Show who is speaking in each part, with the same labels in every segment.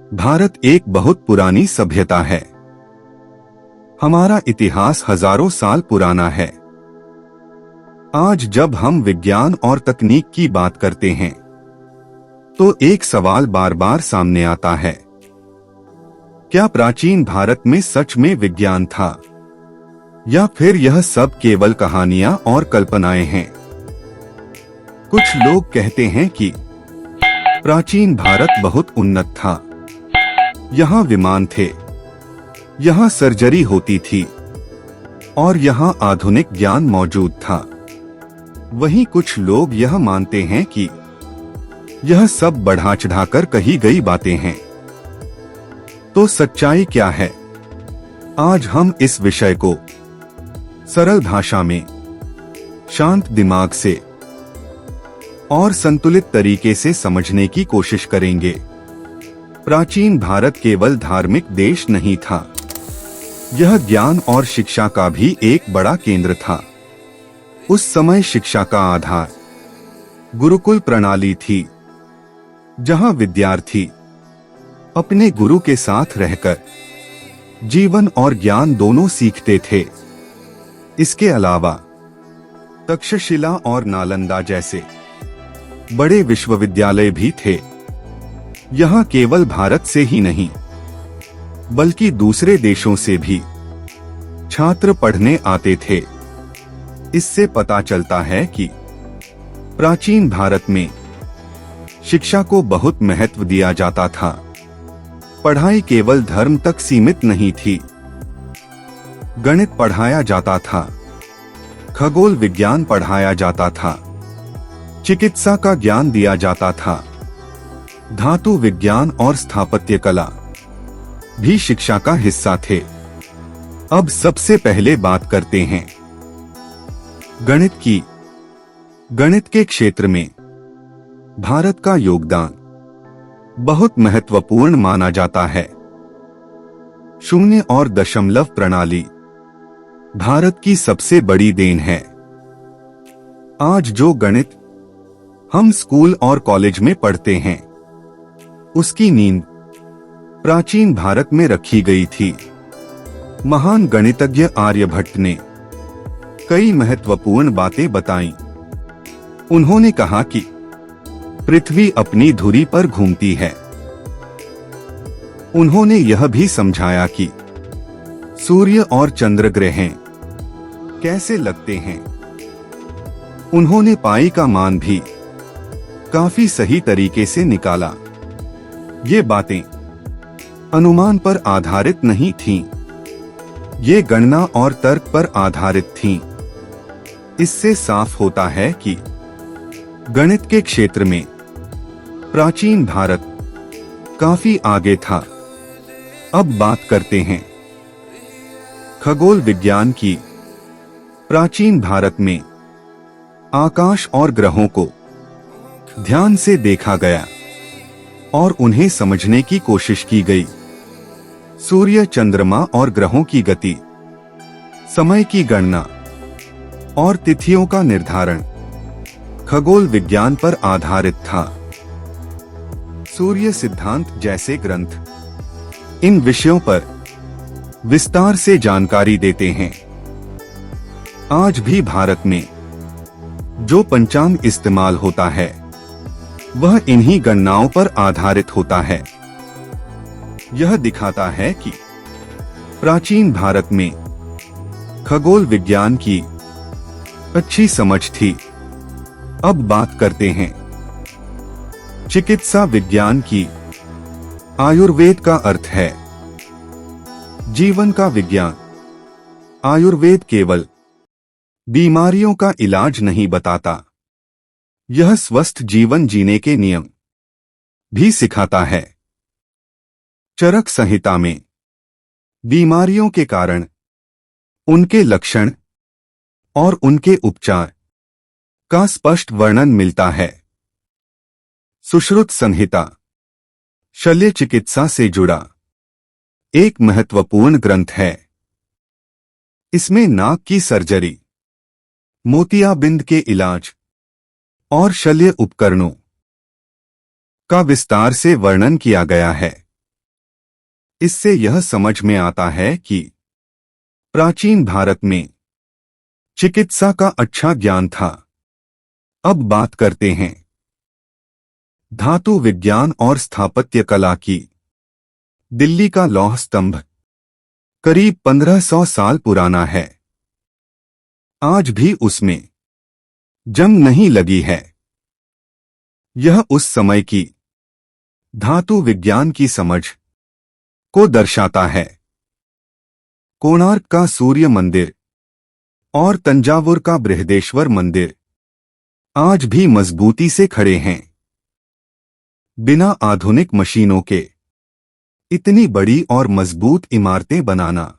Speaker 1: भारत एक बहुत पुरानी सभ्यता है। हमारा इतिहास हजारों साल पुराना है। आज जब हम विज्ञान और तकनीक की बात करते हैं तो एक सवाल बार बार सामने आता है। क्या प्राचीन भारत में सच में विज्ञान था या फिर यह सब केवल कहानियां और कल्पनाएं हैं? कुछ लोग कहते हैं कि प्राचीन भारत बहुत उन्नत था। यहाँ विमान थे, यहाँ सर्जरी होती थी और यहाँ आधुनिक ज्ञान मौजूद था। वहीं कुछ लोग यह मानते हैं कि यह सब बढ़ा चढ़ाकर कही गई बातें हैं। तो सच्चाई क्या है? आज हम इस विषय को सरल भाषा में, शांत दिमाग से और संतुलित तरीके से समझने की कोशिश करेंगे। प्राचीन भारत केवल धार्मिक देश नहीं था, यह ज्ञान और शिक्षा का भी एक बड़ा केंद्र था। उस समय शिक्षा का आधार गुरुकुल प्रणाली थी, जहां विद्यार्थी अपने गुरु के साथ रहकर जीवन और ज्ञान दोनों सीखते थे। इसके अलावा तक्षशिला और नालंदा जैसे बड़े विश्वविद्यालय भी थे। यहाँ केवल भारत से ही नहीं बल्कि दूसरे देशों से भी छात्र पढ़ने आते थे। इससे पता चलता है कि प्राचीन भारत में शिक्षा को बहुत महत्व दिया जाता था। पढ़ाई केवल धर्म तक सीमित नहीं थी। गणित पढ़ाया जाता था, खगोल विज्ञान पढ़ाया जाता था, चिकित्सा का ज्ञान दिया जाता था, धातु विज्ञान और स्थापत्य कला भी शिक्षा का हिस्सा थे। अब सबसे पहले बात करते हैं गणित की। गणित के क्षेत्र में भारत का योगदान बहुत महत्वपूर्ण माना जाता है। शून्य और दशमलव प्रणाली भारत की सबसे बड़ी देन है। आज जो गणित हम स्कूल और कॉलेज में पढ़ते हैं, उसकी नींव प्राचीन भारत में रखी गई थी। महान गणितज्ञ आर्यभट्ट ने कई महत्वपूर्ण बातें बताईं। उन्होंने कहा कि पृथ्वी अपनी धुरी पर घूमती है। उन्होंने यह भी समझाया कि सूर्य और चंद्र ग्रह कैसे लगते हैं। उन्होंने पाई का मान भी काफी सही तरीके से निकाला। ये बातें अनुमान पर आधारित नहीं थीं, ये गणना और तर्क पर आधारित थीं। इससे साफ होता है कि गणित के क्षेत्र में प्राचीन भारत काफी आगे था। अब बात करते हैं खगोल विज्ञान की। प्राचीन भारत में आकाश और ग्रहों को ध्यान से देखा गया और उन्हें समझने की कोशिश की गई। सूर्य, चंद्रमा और ग्रहों की गति, समय की गणना और तिथियों का निर्धारण खगोल विज्ञान पर आधारित था। सूर्य सिद्धांत जैसे ग्रंथ इन विषयों पर विस्तार से जानकारी देते हैं। आज भी भारत में जो पंचांग इस्तेमाल होता है वह इन्हीं गणनाओं पर आधारित होता है। यह दिखाता है कि प्राचीन भारत में खगोल विज्ञान की अच्छी समझ थी। अब बात करते हैं चिकित्सा विज्ञान की। आयुर्वेद का अर्थ है जीवन का विज्ञान। आयुर्वेद केवल बीमारियों का इलाज नहीं बताता, यह स्वस्थ जीवन जीने के नियम भी सिखाता है। चरक संहिता में बीमारियों के कारण, उनके लक्षण और उनके उपचार का स्पष्ट वर्णन मिलता है। सुश्रुत संहिता शल्य चिकित्सा से जुड़ा एक महत्वपूर्ण ग्रंथ है। इसमें नाक की सर्जरी, मोतियाबिंद के इलाज और शल्य उपकरणों का विस्तार से वर्णन किया गया है। इससे यह समझ में आता है कि प्राचीन भारत में चिकित्सा का अच्छा ज्ञान था। अब बात करते हैं धातु विज्ञान और स्थापत्य कला की। दिल्ली का लौह स्तंभ करीब 1500 साल पुराना है। आज भी उसमें जंग नहीं लगी है। यह उस समय की धातु विज्ञान की समझ को दर्शाता है। कोणार्क का सूर्य मंदिर और तंजावुर का बृहदेश्वर मंदिर आज भी मजबूती से खड़े हैं। बिना आधुनिक मशीनों के इतनी बड़ी और मजबूत इमारतें बनाना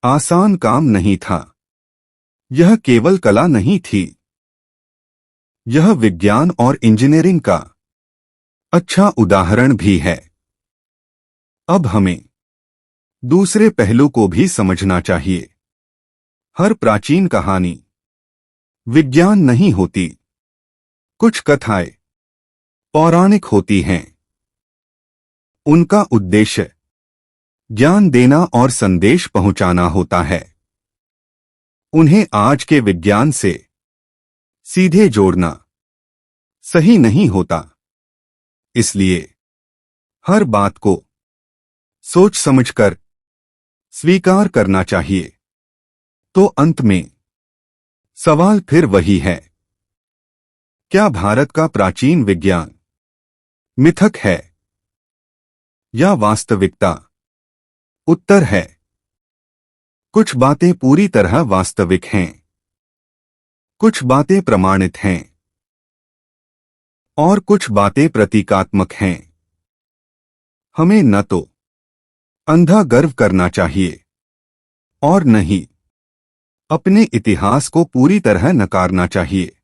Speaker 1: आसान काम नहीं था। यह केवल कला नहीं थी, यह विज्ञान और इंजीनियरिंग का अच्छा उदाहरण भी है। अब हमें दूसरे पहलू को भी समझना चाहिए। हर प्राचीन कहानी विज्ञान नहीं होती। कुछ कथाएं पौराणिक होती हैं। उनका उद्देश्य ज्ञान देना और संदेश पहुंचाना होता है। उन्हें आज के विज्ञान से सीधे जोड़ना सही नहीं होता। इसलिए हर बात को सोच समझकर स्वीकार करना चाहिए। तो अंत में सवाल फिर वही है, क्या भारत का प्राचीन विज्ञान मिथक है या वास्तविकता? उत्तर है, कुछ बातें पूरी तरह वास्तविक हैं, कुछ बातें प्रमाणित हैं और कुछ बातें प्रतीकात्मक हैं। हमें न तो अंधा गर्व करना चाहिए और न ही अपने इतिहास को पूरी तरह नकारना चाहिए।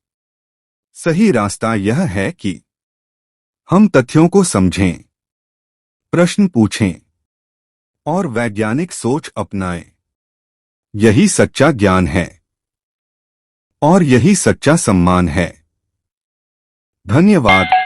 Speaker 1: सही रास्ता यह है कि हम तथ्यों को समझें, प्रश्न पूछें और वैज्ञानिक सोच अपनाएं। यही सच्चा ज्ञान है और यही सच्चा सम्मान है। धन्यवाद।